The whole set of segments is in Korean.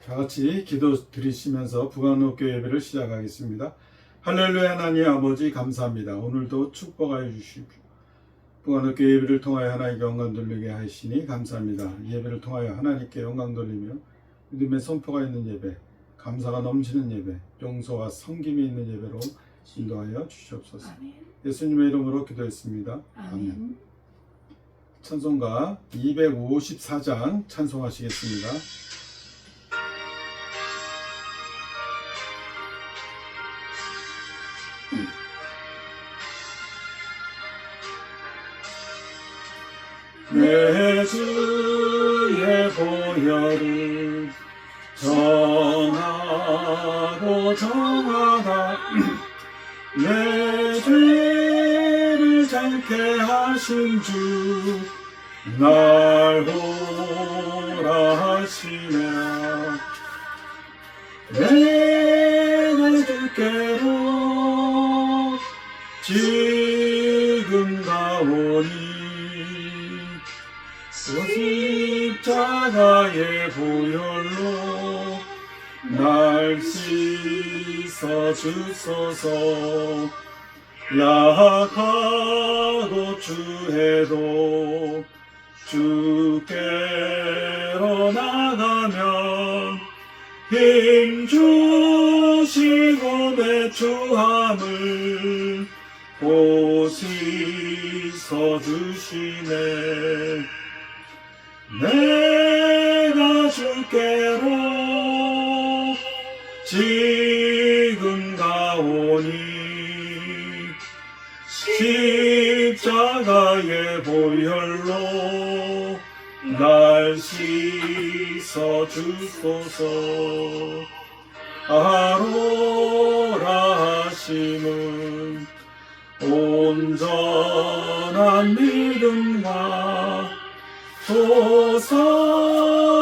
다 같이 기도 드리시면서 부관옥교 예배를 시작하겠습니다. 할렐루야. 하나님 아버지 감사합니다. 오늘도 축복하여 주십시오. 부관옥교 예배를 통하여 하나님께 영광 돌리게 하시니 감사합니다. 예배를 통하여 하나님께 영광 돌리며 믿음의 선포가 있는 예배, 감사가 넘치는 예배, 용서와 섬김이 있는 예배로 인도하여 주시옵소서. 아멘. 예수님의 이름으로 기도했습니다. 아멘. 찬송가 254장 찬송하시겠습니다. 내 주의 보혈을 정하고 정하다 내 죄를 닳게 하신 주 날 보라 하시며 내가 주께로 지금 가오니 십자가의 보혈로 날 씻어 주소서. 약하고 주해도 주께로 나가면 힘 주시고 배추함을 보시서 주시네. 내가 주께로 지금 가오니 십자가의 보혈로 날 씻어 주소서. 아로라 하심은 온전한 믿음과 또 사랑함과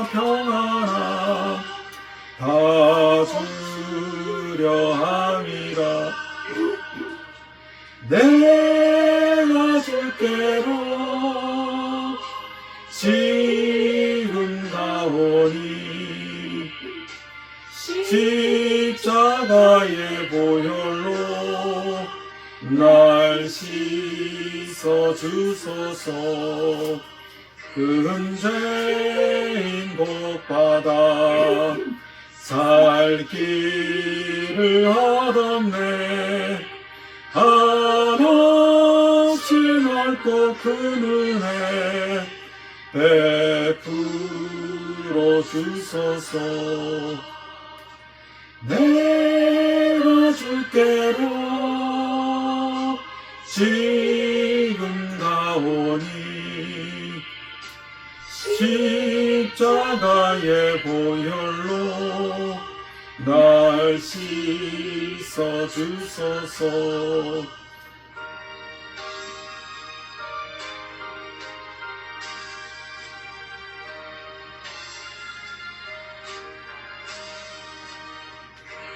평안함 다 주려 함이라. 내가 주께로 지금 가오니 십자가의 보혈로 날 씻어 주소서. 큰 죄인 복받아 살 길을 얻었네. 한없이 넓고 큰 은혜 베풀어 주소서. 내가 주께로 지금 가오니 십자가의 보혈로 날 씻어 주소서.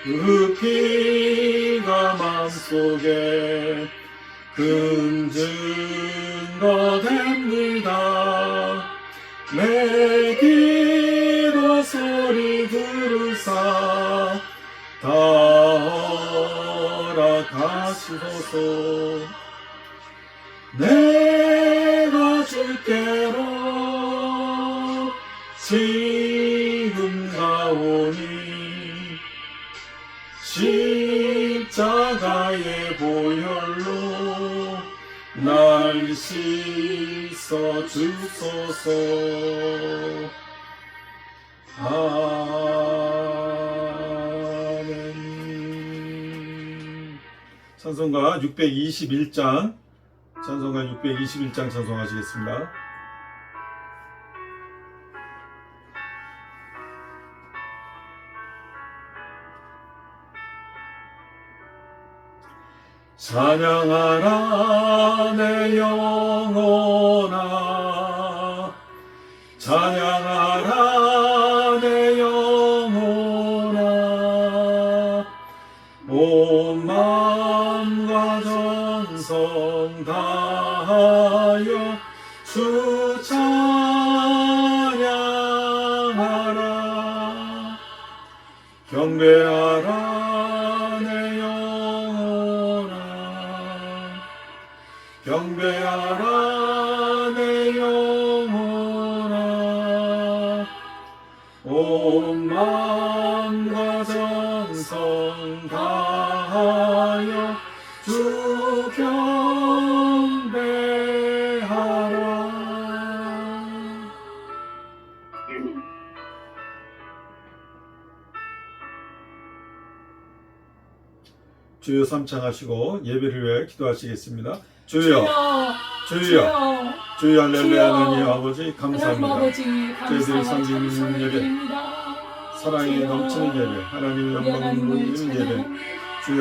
그 피가 마음속에 큰 증거 됩니다. 내 기도 소리 들으사 다 허락하시소서. 내가 주께로 지금 가오니 십자가의 보혈로 날 씻어 주소서. 아멘. 찬송가 621장 찬송하시겠습니다. 찬양하라 내 영혼아, 찬양하라 내 영혼아. 온 마음과 정성 다하여 주 찬양하라. 경배하라 내 영혼아 경배하라 내 영혼아 온 마음과 정성 다하여 주 경배하라. 주여 삼창하시고 예배를 위해 기도하시겠습니다. 주여, 주여, 주여 할렐루야 하나님 아버지 감사합니다. 저희들이 섬기는 예배, 사랑이 넘치는 예배, 하나님의 영광을 누리는 예배, 주여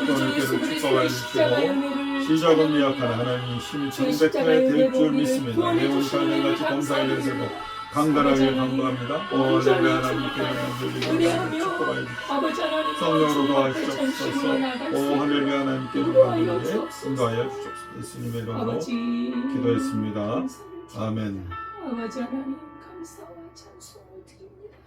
또한께를 축복하여 주시고 시작은 미약한 하나님 힘이 정백하게 될 줄 믿습니다. 내온 살면같이 검사에 대해서도 강건하게 강구합니다. 오 할렐루야 하나님께 영광 돌리고 축복하여 주시고 성령으로 도와주시옵소서. 오 할렐루야 하나님께 영광 돌리게 인도하여 주시옵소서. 예수님의 이름으로 기도했습니다. 아멘. 아버지 하나님 감사와 찬송을 드립니다.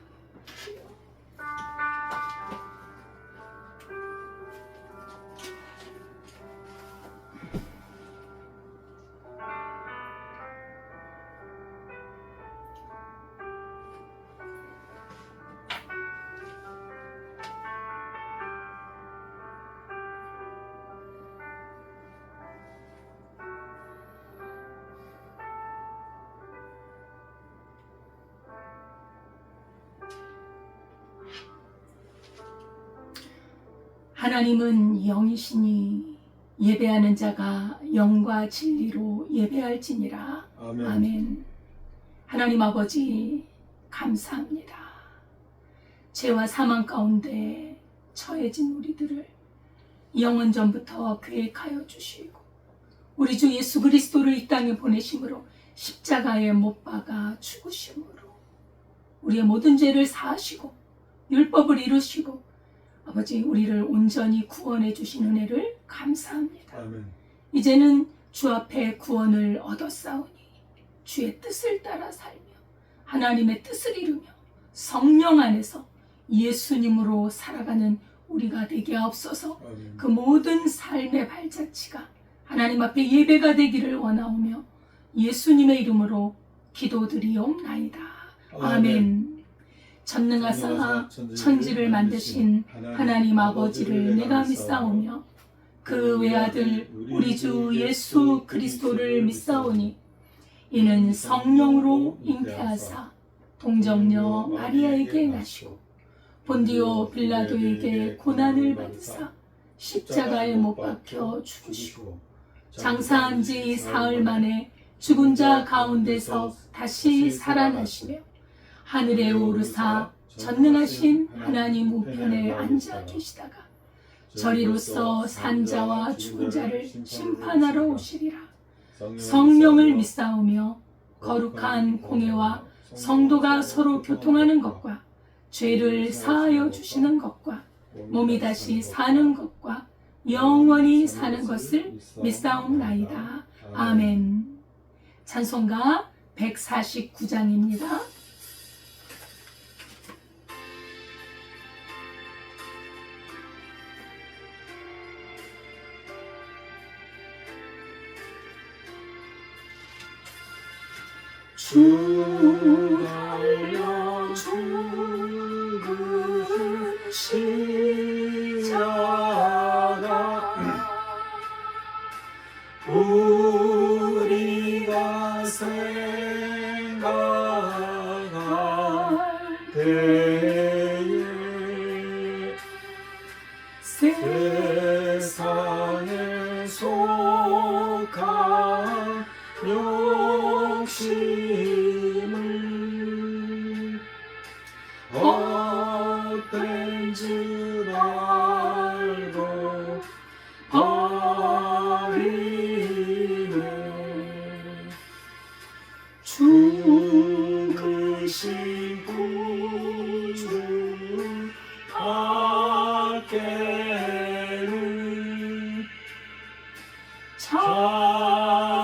하나님은 영이시니 예배하는 자가 영과 진리로 예배할지니라. 아멘. 아멘. 하나님 아버지 감사합니다. 죄와 사망 가운데 처해진 우리들을 영원 전부터 계획하여 주시고 우리 주 예수 그리스도를 이 땅에 보내심으로 십자가에 못 박아 죽으심으로 우리의 모든 죄를 사하시고 율법을 이루시고 아버지 우리를 온전히 구원해 주신 은혜를 감사합니다. 아멘. 이제는 주 앞에 구원을 얻었사오니 주의 뜻을 따라 살며 하나님의 뜻을 이루며 성령 안에서 예수님으로 살아가는 우리가 되게 하옵소서. 아멘. 그 모든 삶의 발자취가 하나님 앞에 예배가 되기를 원하오며 예수님의 이름으로 기도드리옵나이다. 아멘. 전능하사 천지를 만드신 하나님 아버지를 내가 믿사오며 그 외아들 우리 주 예수 그리스도를 믿사오니 이는 성령으로 잉태하사 동정녀 마리아에게 나시고 본디오 빌라도에게 고난을 받으사 십자가에 못 박혀 죽으시고 장사한 지 사흘 만에 죽은 자 가운데서 다시 살아나시며 하늘에 오르사 전능하신 하나님 우편에 앉아 계시다가 저리로서 산자와 죽은 자를 심판하러 오시리라. 성령을 믿사오며 거룩한 공예와 성도가 서로 교통하는 것과 죄를 사하여 주시는 것과 몸이 다시 사는 것과 영원히 사는 것을 믿사옵나이다. 아멘. 찬송가 149장입니다. 주 달려 죽은 십자가 우리가 생각할 때에 세상에 속한 욕심을 헛된 줄 알고 버리네. 죽으신 구주 밖에는 사랑을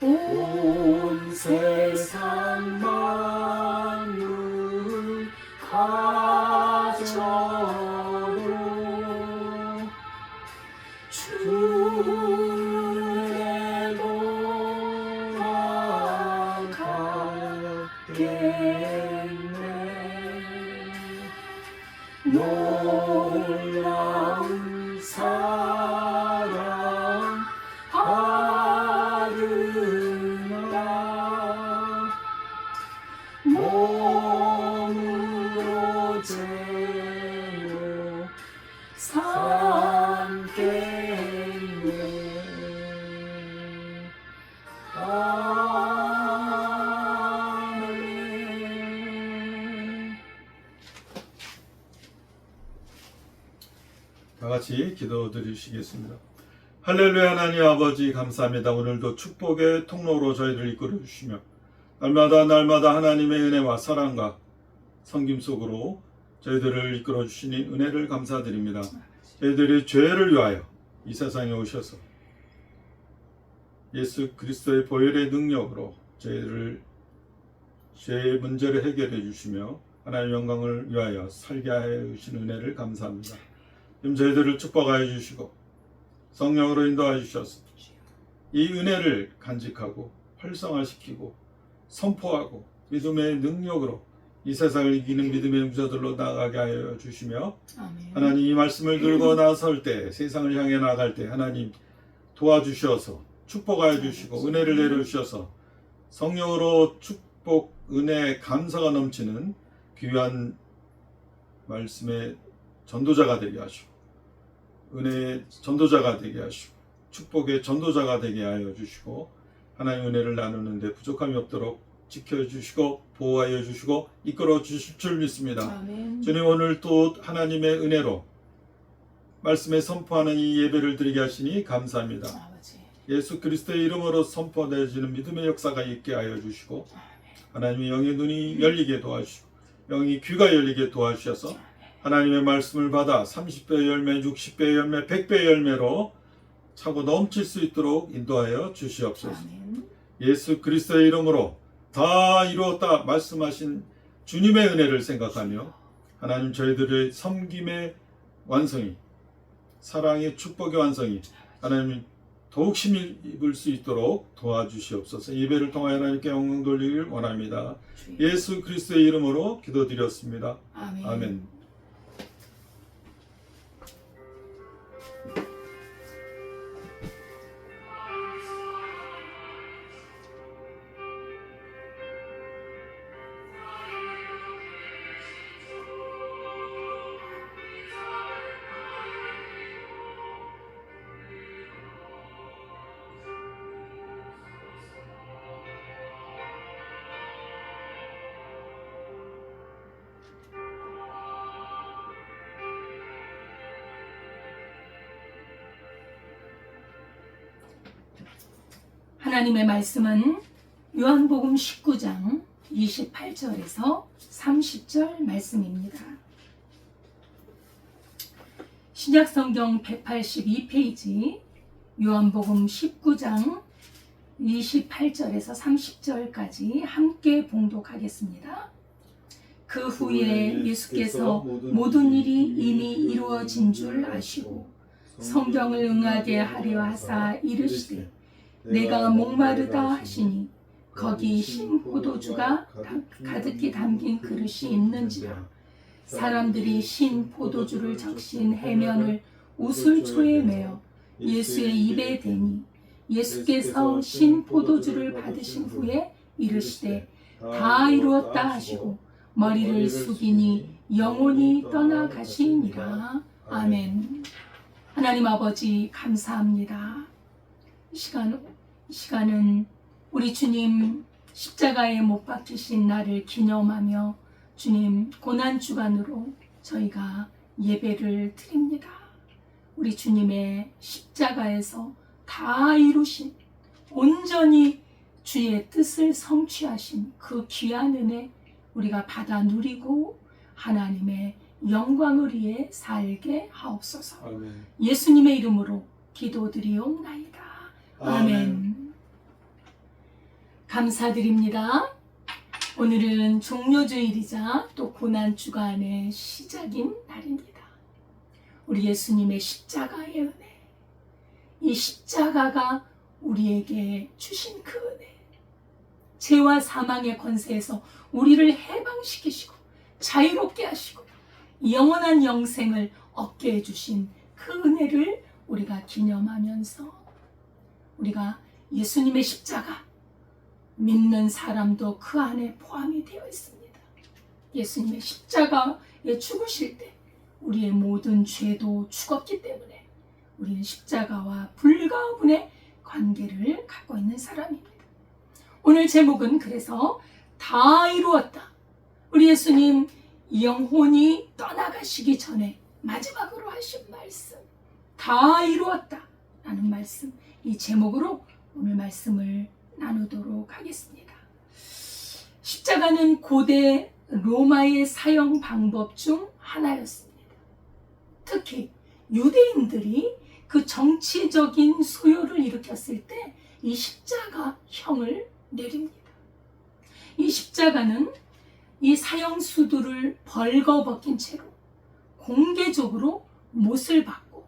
온 세상 만물 가져도 주의 돌아가겠네. 놀라운 사랑 하느라 몸으로 죄로 삼겠네. 아멘. 다 같이 기도드리시겠습니다. 할렐루야. 하나님 아버지 감사합니다. 오늘도 축복의 통로로 저희를 이끌어 주시며 날마다 하나님의 은혜와 사랑과 섬김 속으로 저희들을 이끌어 주시니 은혜를 감사드립니다. 저희들이 죄를 위하여 이 세상에 오셔서 예수 그리스도의 보혈의 능력으로 저희를 죄의 문제를 해결해 주시며 하나님의 영광을 위하여 살게 하여 주신 은혜를 감사합니다. 지금 저희들을 축복하여 주시고 성령으로 인도하여 주셔서 이 은혜를 간직하고 활성화시키고 선포하고 믿음의 능력으로 이 세상을 이기는 믿음의 용사들로 나아가게 하여 주시며 아멘. 하나님 이 말씀을 들고 나설 때 세상을 향해 나갈 때 하나님 도와주셔서 축복하여 주시고 은혜를 내려주셔서 성령으로 축복, 은혜, 감사가 넘치는 귀한 말씀의 전도자가 되게 하시고 은혜의 전도자가 되게 하시고 축복의 전도자가 되게 하여 주시고 하나님의 은혜를 나누는데 부족함이 없도록 지켜주시고 보호하여 주시고 이끌어 주실 줄 믿습니다. 아멘. 주님 오늘 또 하나님의 은혜로 말씀에 선포하는 이 예배를 드리게 하시니 감사합니다. 아버지. 예수 그리스도의 이름으로 선포되어지는 믿음의 역사가 있게 하여 주시고 하나님의 영의 눈이 열리게 도와주시고 영의 귀가 열리게 도와주셔서 하나님의 말씀을 받아 30배 열매, 60배 열매, 100배 열매로 차고 넘칠 수 있도록 인도하여 주시옵소서. 아멘. 예수 그리스도의 이름으로 다 이루었다 말씀하신 주님의 은혜를 생각하며 하나님 저희들의 섬김의 완성이 사랑의 축복의 완성이 하나님 더욱 힘입을 수 있도록 도와주시옵소서. 예배를 통하여 하나님께 영광 돌리기를 원합니다. 예수 그리스도의 이름으로 기도드렸습니다. 아멘. 아멘. 하나님의 말씀은 요한복음 19장 28절에서 30절 말씀입니다. 신약성경 182페이지 요한복음 19장 28절에서 30절까지 함께 봉독하겠습니다. 그 후에 예수께서 모든 일이 이미 이루어진 줄 아시고 성경을 응하게 하려 하사 이르시되 내가 목마르다 하시니 거기 신 포도주가 가득히 담긴 그릇이 있는지라. 사람들이 신 포도주를 적신 해면을 우슬초에 매어 예수의 입에 대니 예수께서 신 포도주를 받으신 후에 이르시되 다 이루었다 하시고 머리를 숙이니 영혼이 떠나가시니라. 아멘. 하나님 아버지 감사합니다. 이 시간은 우리 주님 십자가에 못 박히신 날을 기념하며 주님 고난주간으로 저희가 예배를 드립니다. 우리 주님의 십자가에서 다 이루신 온전히 주의 뜻을 성취하신 그 귀한 은혜 우리가 받아 누리고 하나님의 영광을 위해 살게 하옵소서. 감사드립니다. 오늘은 종료주일이자 또 고난주간의 시작인 날입니다. 우리 예수님의 십자가의 은혜, 이 십자가가 우리에게 주신 그 은혜, 죄와 사망의 권세에서 우리를 해방시키시고 자유롭게 하시고 영원한 영생을 얻게 해주신 그 은혜를 우리가 기념하면서 우리가 예수님의 십자가 믿는 사람도 그 안에 포함이 되어 있습니다. 예수님의 십자가에 죽으실 때 우리의 모든 죄도 죽었기 때문에 우리는 십자가와 불가분의 관계를 갖고 있는 사람입니다. 오늘 제목은 그래서 다 이루었다. 우리 예수님 영혼이 떠나가시기 전에 마지막으로 하신 말씀, 다 이루었다 라는 말씀, 이 제목으로 오늘 말씀을 나누도록 하겠습니다. 십자가는 고대 로마의 사형 방법 중 하나였습니다. 특히 유대인들이 그 정치적인 소요를 일으켰을 때 이 십자가형을 내립니다. 이 십자가는 이 사형수들을 벌거벗긴 채로 공개적으로 못을 받고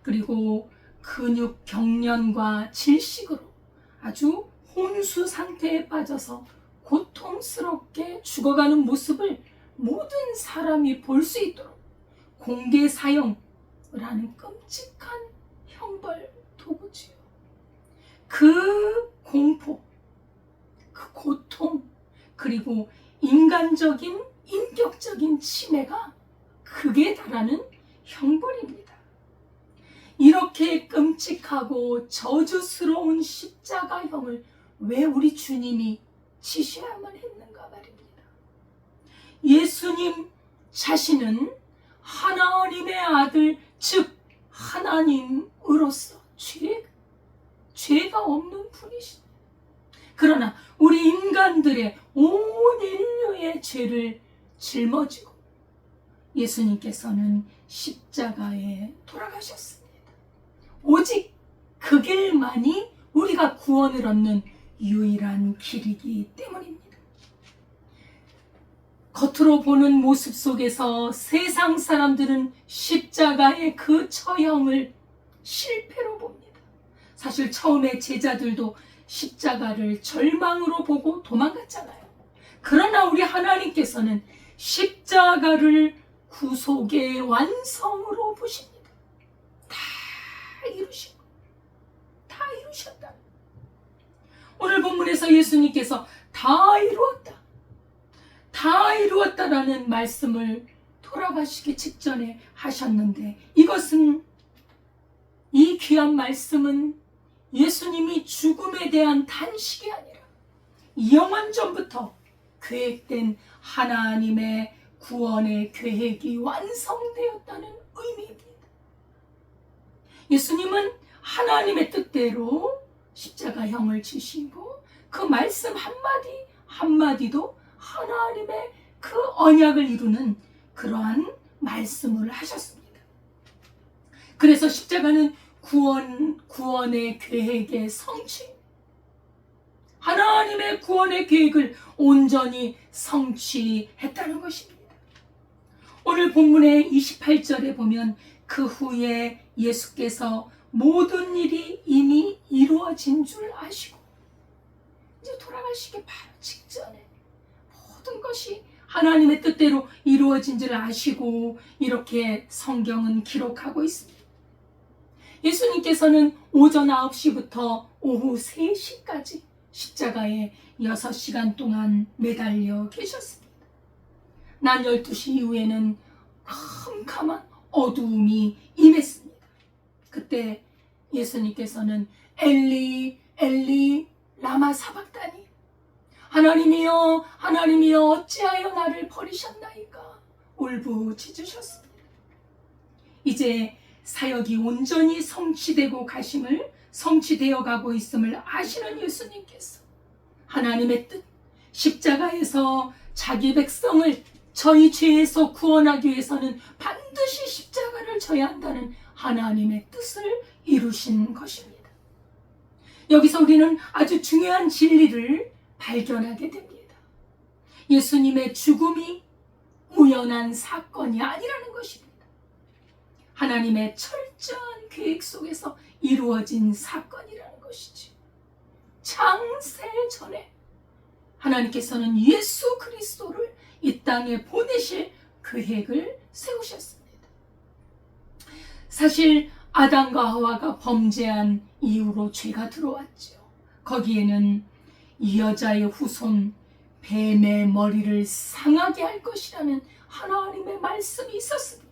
그리고 근육 경련과 질식으로 아주 혼수 상태에 빠져서 고통스럽게 죽어가는 모습을 모든 사람이 볼 수 있도록 공개 사형을 하는 끔찍한 형벌 도구지요. 그 공포, 그 고통, 그리고 인간적인 인격적인 침해가 극에 달하는 형벌입니다. 이렇게 끔찍하고 저주스러운 십자가형을 왜 우리 주님이 지셔야만 했는가 말입니다. 예수님 자신은 하나님의 아들, 즉 하나님으로서 죄가 없는 분이십니다. 그러나 우리 인간들의 온 인류의 죄를 짊어지고 예수님께서는 십자가에 돌아가셨습니다. 오직 그 길만이 우리가 구원을 얻는 유일한 길이기 때문입니다. 겉으로 보는 모습 속에서 세상 사람들은 십자가의 그 처형을 실패로 봅니다. 사실 처음에 제자들도 십자가를 절망으로 보고 도망갔잖아요. 그러나 우리 하나님께서는 십자가를 구속의 완성으로 보십니다. 다 이루시고 다 이루셨다. 오늘 본문에서 예수님께서 다 이루었다, 다 이루었다라는 말씀을 돌아가시기 직전에 하셨는데, 이것은, 이 귀한 말씀은 예수님이 죽음에 대한 단식이 아니라 영원전부터 계획된 하나님의 구원의 계획이 완성되었다는 의미입니다. 예수님은 하나님의 뜻대로 십자가형을 지시고 그 말씀 한마디 한마디도 하나님의 그 언약을 이루는 그러한 말씀을 하셨습니다. 그래서 십자가는 구원의 계획의 성취, 하나님의 구원의 계획을 온전히 성취했다는 것입니다. 오늘 본문의 28절에 보면 그 후에 예수께서 모든 일이 이미 이루어진 줄 아시고, 이제 돌아가시기 바로 직전에 모든 것이 하나님의 뜻대로 이루어진 줄 아시고, 이렇게 성경은 기록하고 있습니다. 예수님께서는 오전 9시부터 오후 3시까지 십자가에 6시간 동안 매달려 계셨습니다. 낮 12시 이후에는 캄캄한 어두움이 임했습니다. 그때 예수님께서는 엘리 엘리 라마 사박다니, 하나님이여 하나님이여 어찌하여 나를 버리셨나이까 울부짖으셨습니다. 이제 사역이 온전히 성취되어 가고 있음을 아시는 예수님께서 하나님의 뜻, 십자가에서 자기 백성을 저희 죄에서 구원하기 위해서는 반드시 십자가를 져야 한다는 하나님의 뜻을 이루신 것입니다. 여기서 우리는 아주 중요한 진리를 발견하게 됩니다. 예수님의 죽음이 우연한 사건이 아니라는 것입니다. 하나님의 철저한 계획 속에서 이루어진 사건이라는 것이지. 창세 전에 하나님께서는 예수 그리스도를 이 땅에 보내실 계획을 세우셨습니다. 사실 아담과 하와가 범죄한 이후로 죄가 들어왔죠. 거기에는 이 여자의 후손 뱀의 머리를 상하게 할 것이라는 하나님의 말씀이 있었습니다.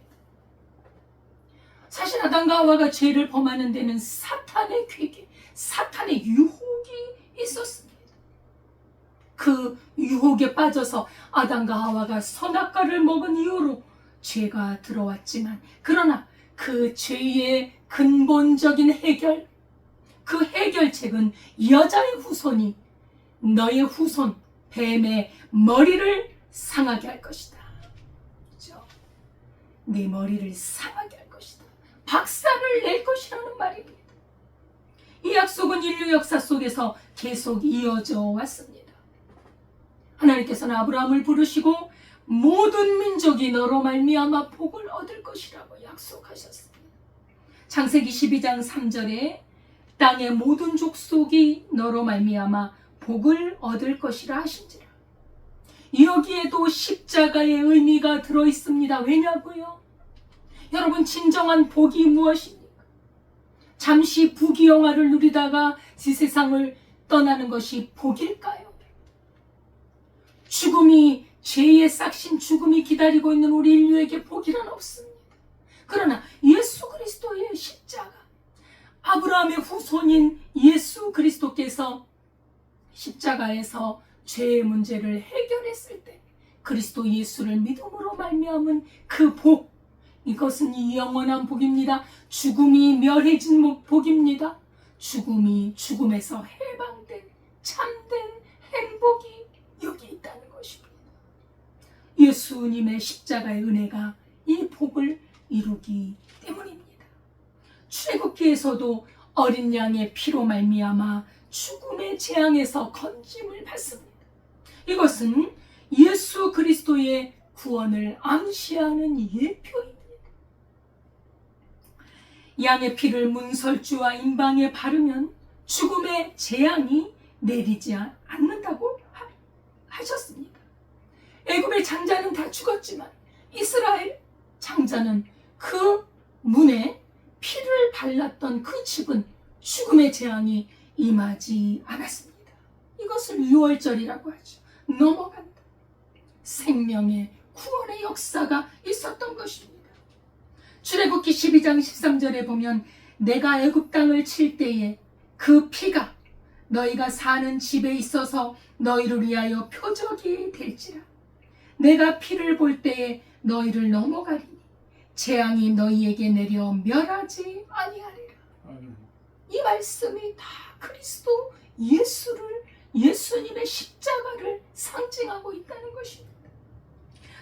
사실 아담과 하와가 죄를 범하는 데는 사탄의 괴계, 사탄의 유혹이 있었습니다. 그 유혹에 빠져서 아담과 하와가 선악과를 먹은 이후로 죄가 들어왔지만, 그러나 그 죄의 근본적인 해결, 그 해결책은 여자의 후손이 너의 후손 뱀의 머리를 상하게 할 것이다. 그렇죠? 네 머리를 상하게 할 것이다. 박살을 낼 것이라는 말입니다. 이 약속은 인류 역사 속에서 계속 이어져 왔습니다. 하나님께서는 아브라함을 부르시고 모든 민족이 너로 말미암아 복을 얻을 것이라고 약속하셨습니다. 창세기 12장 3절에 땅의 모든 족속이 너로 말미암아 복을 얻을 것이라 하신지라. 여기에도 십자가의 의미가 들어있습니다. 왜냐고요? 여러분, 진정한 복이 무엇입니까? 잠시 부귀영화를 누리다가 이 세상을 떠나는 것이 복일까요? 죽음이, 죄의 싹신 죽음이 기다리고 있는 우리 인류에게 복이란 없습니다. 그러나 예수 그리스도의 십자가, 아브라함의 후손인 예수 그리스도께서 십자가에서 죄의 문제를 해결했을 때 그리스도 예수를 믿음으로 말미암은 그 복, 이것은 영원한 복입니다. 죽음이 멸해진 복입니다. 죽음에서 해방된 참된 행복이 여기 있다는 것입니다. 예수님의 십자가의 은혜가 이 복을 이루기 때문입니다. 출애굽기에서도 어린 양의 피로 말미암아 죽음의 재앙에서 건짐을 받습니다. 이것은 예수 그리스도의 구원을 암시하는 예표입니다. 양의 피를 문설주와 임방에 바르면 죽음의 재앙이 내리지 않는다고 하셨습니다. 애굽의 장자는 다 죽었지만 이스라엘 장자는 그 문에 피를 발랐던 그 집은 죽음의 재앙이 임하지 않았습니다. 이것을 유월절이라고 하죠. 넘어간다. 생명의 구원의 역사가 있었던 것입니다. 출애굽기 12장 13절에 보면 내가 애굽 땅을 칠 때에 그 피가 너희가 사는 집에 있어서 너희를 위하여 표적이 될지라. 내가 피를 볼 때에 너희를 넘어가리니 재앙이 너희에게 내려 멸하지 아니하리라. 이 말씀이 다 그리스도 예수를, 예수님의 십자가를 상징하고 있다는 것입니다.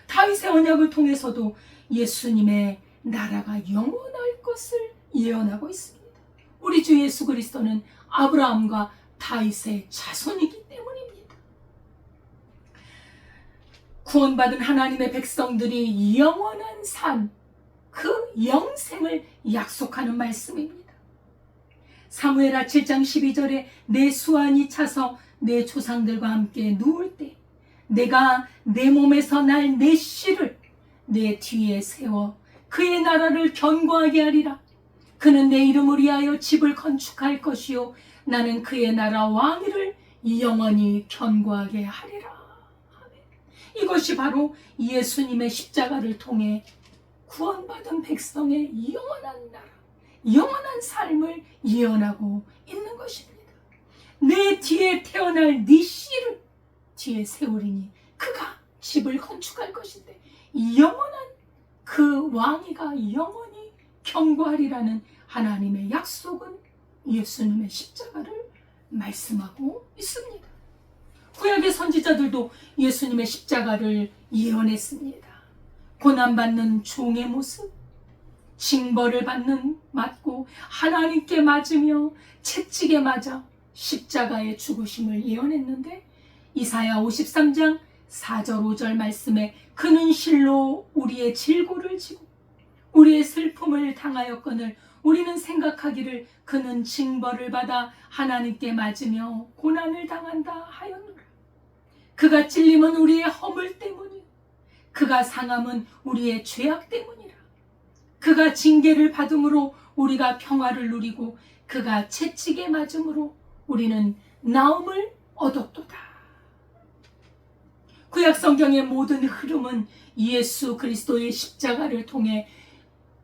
다윗의 언약을 통해서도 예수님의 나라가 영원할 것을 예언하고 있습니다. 우리 주 예수 그리스도는 아브라함과 다윗의 자손이기 때문입니다. 구원받은 하나님의 백성들이 영원한 삶, 그 영생을 약속하는 말씀입니다. 사무엘하 7장 12절에 내 수완이 차서 내 조상들과 함께 누울 때 내가 내 몸에서 날 내 씨를 내 뒤에 세워 그의 나라를 견고하게 하리라. 그는 내 이름을 위하여 집을 건축할 것이요 나는 그의 나라 왕위를 영원히 견고하게 하리라. 아멘. 이것이 바로 예수님의 십자가를 통해 구원받은 백성의 영원한 나라, 영원한 삶을 예언하고 있는 것입니다. 내 뒤에 태어날 네 씨를 뒤에 세우리니 그가 집을 건축할 것인데 영원한 그 왕위가 영원히 견고하리라는 하나님의 약속은 예수님의 십자가를 말씀하고 있습니다. 구약의 선지자들도 예수님의 십자가를 예언했습니다. 고난받는 종의 모습, 징벌을 맞고 하나님께 맞으며 채찍에 맞아 십자가의 죽으심을 예언했는데 이사야 53장 4절 5절 말씀에 그는 실로 우리의 질고를 지고 우리의 슬픔을 당하였거늘 우리는 생각하기를 그는 징벌을 받아 하나님께 맞으며 고난을 당한다 하였노라. 그가 찔림은 우리의 허물 때문이요 그가 상함은 우리의 죄악 때문이라. 그가 징계를 받음으로 우리가 평화를 누리고 그가 채찍에 맞음으로 우리는 나음을 얻었도다. 구약 성경의 모든 흐름은 예수 그리스도의 십자가를 통해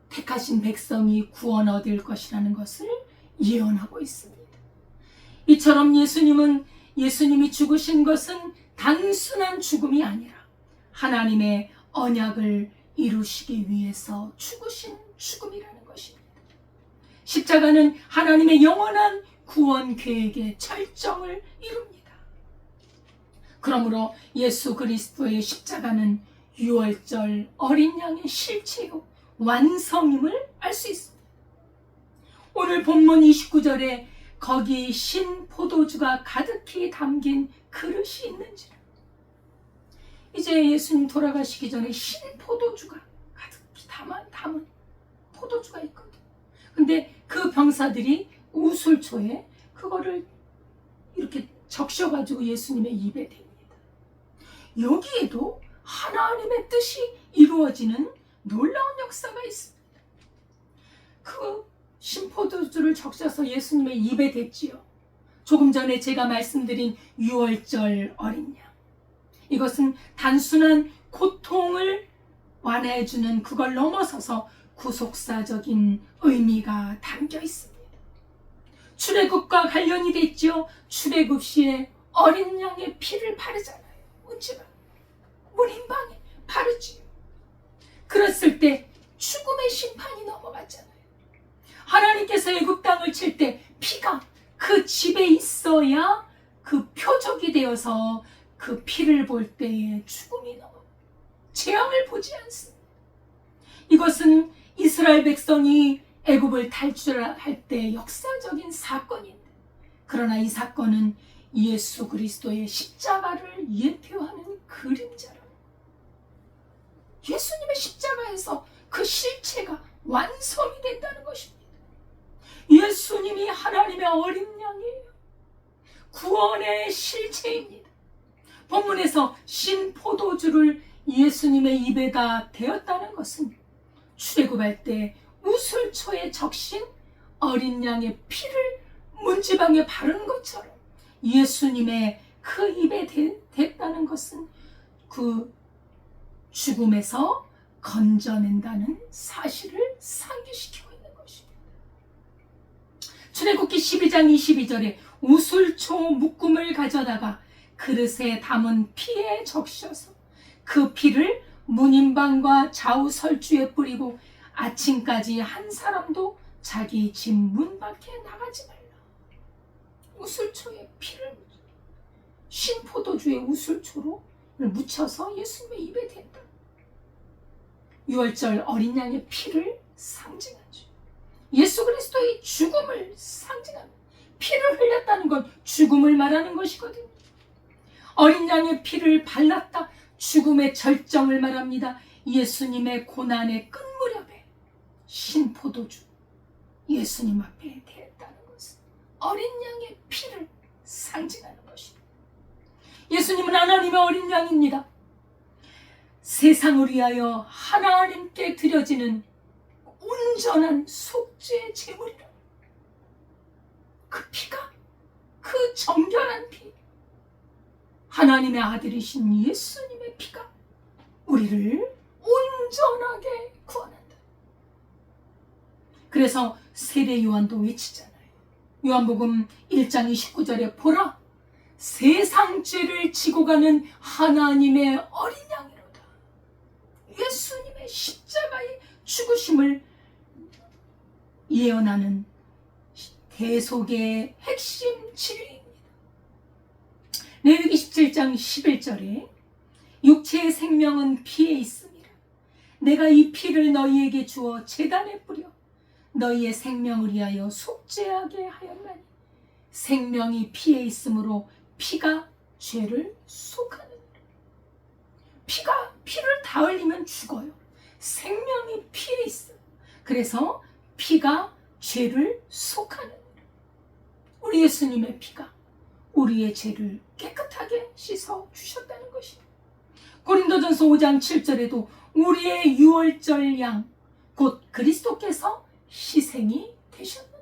택하신 백성이 구원 얻을 것이라는 것을 예언하고 있습니다. 이처럼 예수님이 죽으신 것은 단순한 죽음이 아니라 하나님의 언약을 이루시기 위해서 죽으신 죽음이라는 것입니다. 십자가는 하나님의 영원한 구원 계획의 절정을 이룹니다. 그러므로 예수 그리스도의 십자가는 유월절 어린 양의 실체요 완성임을 알 수 있습니다. 오늘 본문 29절에 거기 신 포도주가 가득히 담긴 그릇이 있는지라. 이제 예수님 돌아가시기 전에 신 포도주가 가득히 담은 포도주가 있거든. 근데 그 병사들이 우술초에 그거를 이렇게 적셔가지고 예수님의 입에 댑니다. 여기에도 하나님의 뜻이 이루어지는 놀라운 역사가 있습니다. 그 신포도주를 적셔서 예수님의 입에 댔지요. 조금 전에 제가 말씀드린 유월절 어린 양. 이것은 단순한 고통을 완화해주는 그걸 넘어서서 구속사적인 의미가 담겨 있습니다. 출애굽과 관련이 됐죠. 출애굽 시에 어린 양의 피를 바르잖아요. 문인방에 바르지요. 그랬을 때 죽음의 심판이 넘어갔잖아요. 하나님께서 애굽 땅을 칠 때 피가 그 집에 있어야 그 표적이 되어서 그 피를 볼 때에 죽음이 넘어 재앙을 보지 않습니다. 이것은 이스라엘 백성이 애굽을 탈출할 때 역사적인 사건인데, 그러나 이 사건은 예수 그리스도의 십자가를 예표하는 그림자라. 예수님의 십자가에서 그 실체가 완성이 된다는 것입니다. 예수님이 하나님의 어린 양이에요. 구원의 실체입니다. 본문에서 신포도주를 예수님의 입에다 대었다는 것은 출애굽할 때 우슬초에 적신 어린 양의 피를 문지방에 바른 것처럼 예수님의 그 입에 댔다는 것은 그 죽음에서 건져낸다는 사실을 상기시키고 있는 것입니다. 출애굽기 12장 22절에 우슬초 묶음을 가져다가 그릇에 담은 피에 적셔서 그 피를 문인방과 좌우 설주에 뿌리고 아침까지 한 사람도 자기 집 문 밖에 나가지 말라. 우슬초에 피를 신포도주의 우슬초로 묻혀서 예수님의 입에 댄다. 유월절 어린 양의 피를 상징하죠. 예수 그리스도의 죽음을 상징합니다. 피를 흘렸다는 건 죽음을 말하는 것이거든요. 어린 양의 피를 발랐다. 죽음의 절정을 말합니다. 예수님의 고난의 끝 무렵에 신포도주 예수님 앞에 대했다는 것은 어린 양의 피를 상징하는 것입니다. 예수님은 하나님의 어린 양입니다. 세상을 위하여 하나님께 드려지는 온전한 속죄의 제물이라. 그 피가, 그 정결한 피, 하나님의 아들이신 예수님의 피가 우리를 온전하게 구원한다. 그래서 세례 요한도 외치잖아요. 요한복음 1장 29절에 보라, 세상 죄를 지고 가는 하나님의 어린 양이로다. 예수님의 십자가의 죽으심을 예언하는 대속의 핵심 진리입니다. 레위기 17장 11절에 육체의 생명은 피에 있음이라. 내가 이 피를 너희에게 주어 제단에 뿌려 너희의 생명을 위하여 속죄하게 하였나니 생명이 피에 있으므로 피가 죄를 속하는 피를 다 흘리면 죽어요. 생명이 피에 있어요. 그래서 피가 죄를 속하는 우리 예수님의 피가 우리의 죄를 깨끗하게 씻어 주셨다는 것입니다. 고린도전서 5장 7절에도 우리의 유월절 양 곧 그리스도께서 희생이 되셨느니라.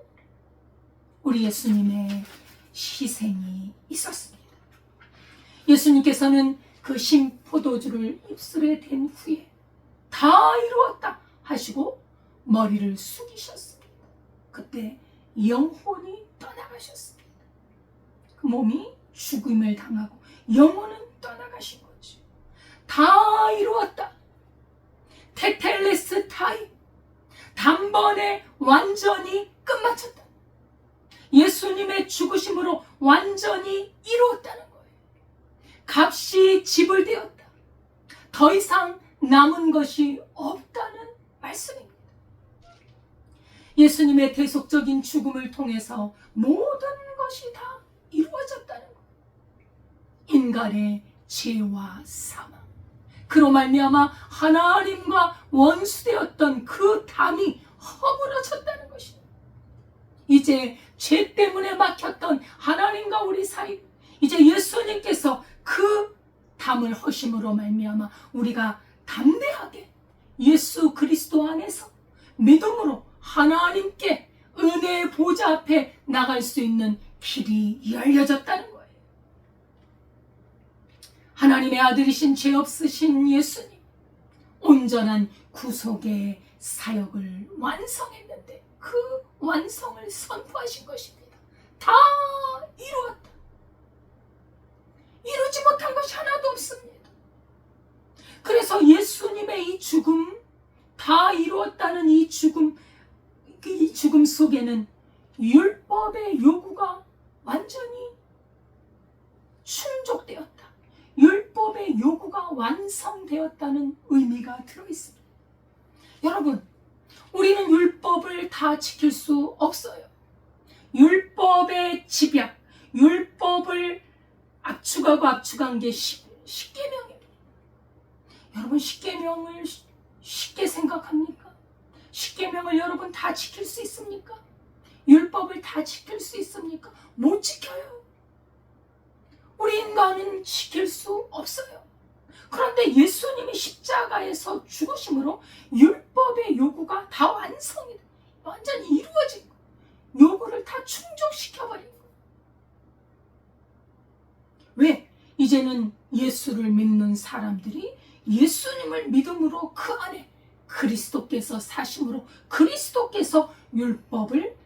우리 예수님의 희생이 있었습니다. 예수님께서는 그 신포도주를 입술에 댄 후에 다 이루었다 하시고 머리를 숙이셨습니다. 그때 영혼이 떠나가셨습니다. 그 몸이 죽음을 당하고 영혼은 떠나가신 거죠. 다 이루었다. 테텔레스 타이. 단번에 완전히 끝마쳤다. 예수님의 죽으심으로 완전히 이루었다는 거예요. 값이 지불되었다. 더 이상 남은 것이 없다는 말씀입니다. 예수님의 대속적인 죽음을 통해서 모든 것이 다 이루어졌다는 거예요. 인간의 죄와 사망, 그로 말미암아 하나님과 원수되었던 그 담이 허물어졌다는 것입니다. 이제 죄 때문에 막혔던 하나님과 우리 사이, 이제 예수님께서 그 담을 허심으로 말미암아 우리가 담대하게 예수 그리스도 안에서 믿음으로 하나님께 은혜의 보좌 앞에 나갈 수 있는 길이 열려졌다는 거예요. 하나님의 아들이신 죄 없으신 예수님, 온전한 구속의 사역을 완성했는데 그 완성을 선포하신 것입니다. 다 이루었다. 이루지 못한 것이 하나도 없습니다. 그래서 예수님의 이 죽음, 다 이루었다는 이 죽음 속에는 율법의 요구가 완전히 충족되었다. 율법의 요구가 완성되었다는 의미가 들어있습니다. 여러분, 우리는 율법을 다 지킬 수 없어요. 율법의 집약, 율법을 압축한 게 십계명입니다. 여러분, 십계명을 쉽게 생각합니까? 십계명을 여러분 다 지킬 수 있습니까? 율법을 다 지킬 수 있습니까? 못 지켜요. 우리 인간은 지킬 수 없어요. 그런데 예수님이 십자가에서 죽으심으로 율법의 요구가 다 완성이 돼. 완전히 이루어진 거예요. 요구를 다 충족시켜버린 거예요. 왜? 이제는 예수를 믿는 사람들이 예수님을 믿음으로 그 안에 그리스도께서 사심으로 그리스도께서 율법을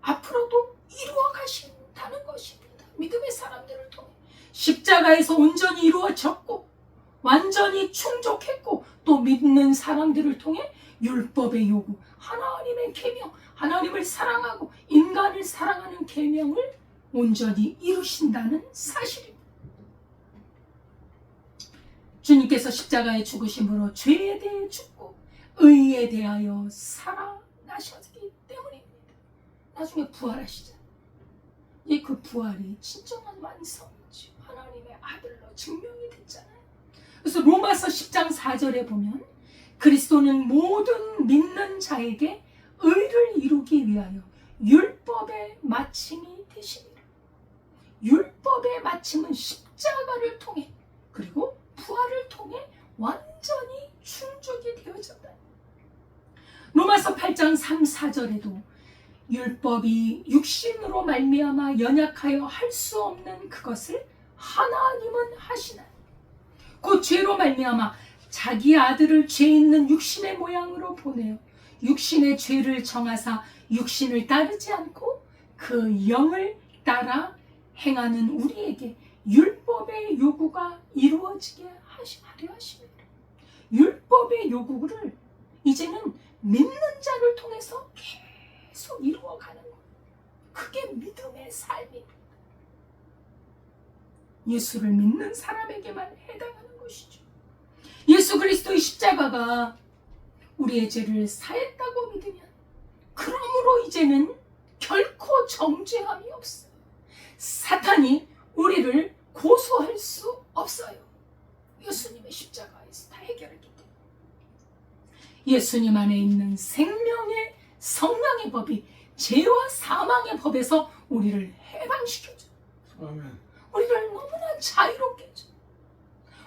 앞으로도 이루어 가신다는 것입니다. 믿음의 사람들을 통해 십자가에서 온전히 이루어졌고 완전히 충족했고 또 믿는 사람들을 통해 율법의 요구, 하나님의 계명, 하나님을 사랑하고 인간을 사랑하는 계명을 온전히 이루신다는 사실입니다. 주님께서 십자가에 죽으심으로 죄에 대해 죽고 의에 대하여 살아나셨기 때문입니다. 나중에 부활하시잖아요. 이 그 부활이 진정한 완성이죠. 하나님의 아들로 증명이 됐잖아요. 그래서 로마서 10장 4절에 보면 그리스도는 모든 믿는 자에게 의를 이루기 위하여 율법의 마침이 되시니라. 율법의 마침은 십자가를 통해 그리고 부활을 통해 완전히 충족이 되어졌다. 로마서 8장 3, 4절에도 율법이 육신으로 말미암아 연약하여 할 수 없는 그것을 하나님은 하시나 그 죄로 말미암아 자기 아들을 죄 있는 육신의 모양으로 보내어 육신의 죄를 정하사 육신을 따르지 않고 그 영을 따라 행하는 우리에게 율법의 요구가 이루어지게 하려 하십니다. 율법의 요구를 이제는 믿는 자를 통해서 계속 이루어가는 거예요. 그게 믿음의 삶입니다. 예수를 믿는 사람에게만 해당하는 것이죠. 예수 그리스도의 십자가가 우리의 죄를 사했다고 믿으면 그러므로 이제는 결코 정죄함이 없어요. 사탄이 우리를 고소할 수 없어요. 예수님의 십자가에서 다 해결했기 때문에. 예수님 안에 있는 생명의 성령의 법이 죄와 사망의 법에서 우리를 해방시켜줘. 아멘. 우리를 너무나 자유롭게 해줘.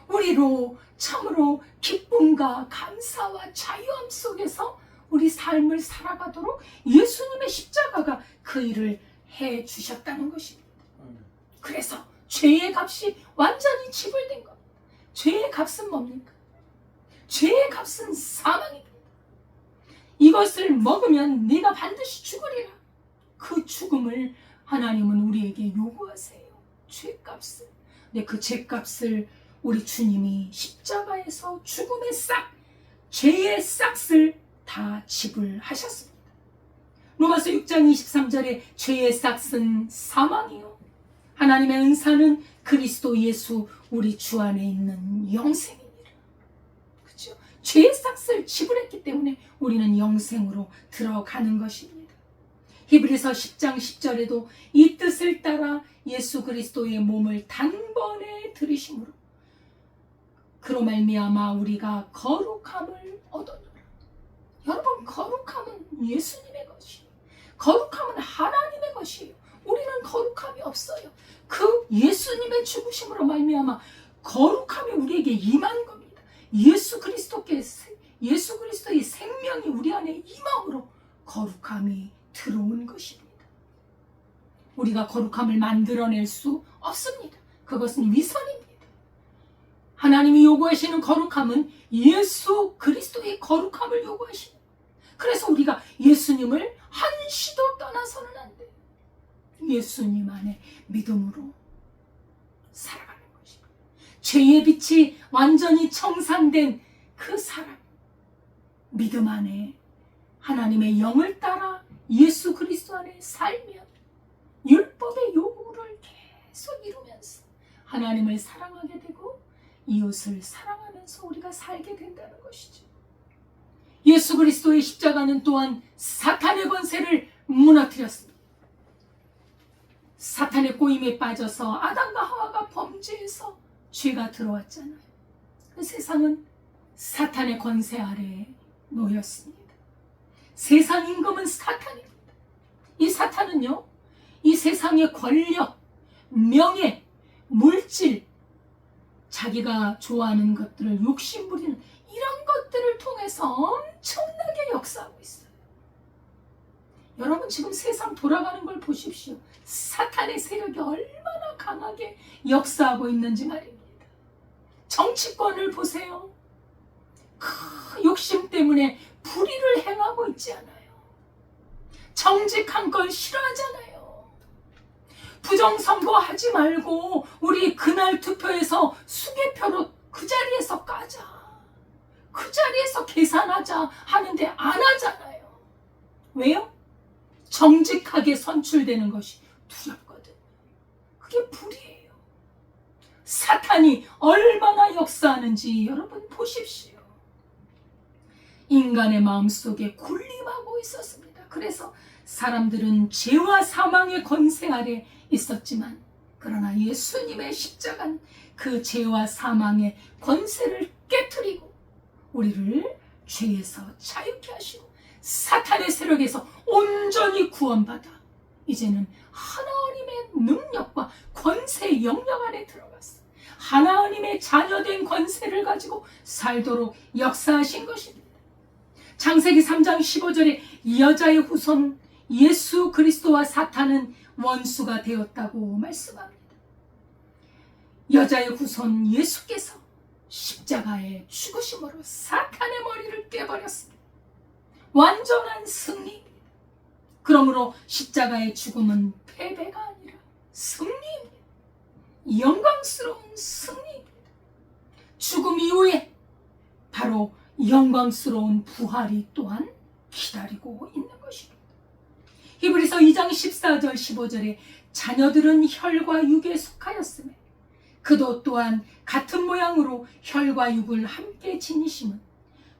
우리로 참으로 기쁨과 감사와 자유함 속에서 우리 삶을 살아가도록 예수님의 십자가가 그 일을 해 주셨다는 것입니다. 아멘. 그래서 죄의 값이 완전히 지불된 겁니다. 죄의 값은 뭡니까? 죄의 값은 사망입니다. 이것을 먹으면 네가 반드시 죽으리라. 그 죽음을 하나님은 우리에게 요구하세요. 죄값을. 근데 그 죄값을 우리 주님이 십자가에서 죽음의 싹, 죄의 싹을 다 지불하셨습니다. 로마서 6장 23절에 죄의 싹은 사망이요, 하나님의 은사는 그리스도 예수 우리 주 안에 있는 영생이니라. 그렇죠? 죄의 싹을 지불했기 때문에 우리는 영생으로 들어가는 것입니다. 히브리서 10장 10절에도 이 뜻을 따라 예수 그리스도의 몸을 단번에 들이심으로 그로 말미암아 우리가 거룩함을 얻었노라. 여러분, 거룩함은 예수님의 것이에요. 거룩함은 하나님의 것이에요. 우리는 거룩함이 없어요. 그 예수님의 죽으심으로 말미암아 거룩함이 우리에게 임한 겁니다. 예수 그리스도의 생명이 우리 안에 임함으로 거룩함이 들어온 것입니다. 우리가 거룩함을 만들어낼 수 없습니다. 그것은 위선입니다. 하나님이 요구하시는 거룩함은 예수 그리스도의 거룩함을 요구하십니다. 그래서 우리가 예수님을 한시도 떠나서는 안 돼요. 예수님 안에 믿음으로 살아가는 것입니다. 죄의 빛이 완전히 청산된 그 사람, 믿음 안에 하나님의 영을 따라 예수 그리스도 안에 살면 율법의 요구를 계속 이루면서 하나님을 사랑하게 되고 이웃을 사랑하면서 우리가 살게 된다는 것이죠. 예수 그리스도의 십자가는 또한 사탄의 권세를 무너뜨렸습니다. 사탄의 꼬임에 빠져서 아담과 하와가 범죄해서 죄가 들어왔잖아요. 그 세상은 사탄의 권세 아래에 놓였습니다. 세상 임금은 사탄입니다. 이 사탄은요, 이 세상의 권력, 명예, 물질, 자기가 좋아하는 것들을 욕심부리는 이런 것들을 통해서 엄청나게 역사하고 있어요. 여러분, 지금 세상 돌아가는 걸 보십시오. 사탄의 세력이 얼마나 강하게 역사하고 있는지 말입니다. 정치권을 보세요. 그 욕심 때문에 불의를 행하고 있지 않아요. 정직한 걸 싫어하잖아요. 부정선거 하지 말고 우리 그날 투표에서 수개표로 그 자리에서 까자, 그 자리에서 계산하자 하는데 안 하잖아요. 왜요? 정직하게 선출되는 것이 두렵거든요. 그게 불이에요. 사탄이 얼마나 역사하는지 여러분 보십시오. 인간의 마음속에 군림하고 있었습니다. 그래서 사람들은 죄와 사망의 권세 아래 있었지만, 그러나 예수님의 십자가는 그 죄와 사망의 권세를 깨트리고 우리를 죄에서 자유케 하시고 사탄의 세력에서 온전히 구원받아 이제는 하나님의 능력과 권세의 영역 안에 들어갔어. 하나님의 자녀된 권세를 가지고 살도록 역사하신 것입니다. 창세기 3장 15절에 여자의 후손 예수 그리스도와 사탄은 원수가 되었다고 말씀합니다. 여자의 후손 예수께서 십자가에 죽으심으로 사탄의 머리를 깨버렸습니다. 완전한 승리입니다. 그러므로 십자가의 죽음은 패배가 아니라 승리입니다. 영광스러운 승리입니다. 죽음 이후에 바로 영광스러운 부활이 또한 기다리고 있는 것입니다. 히브리서 2장 14절 15절에 자녀들은 혈과 육에 속하였으며 그도 또한 같은 모양으로 혈과 육을 함께 지니심은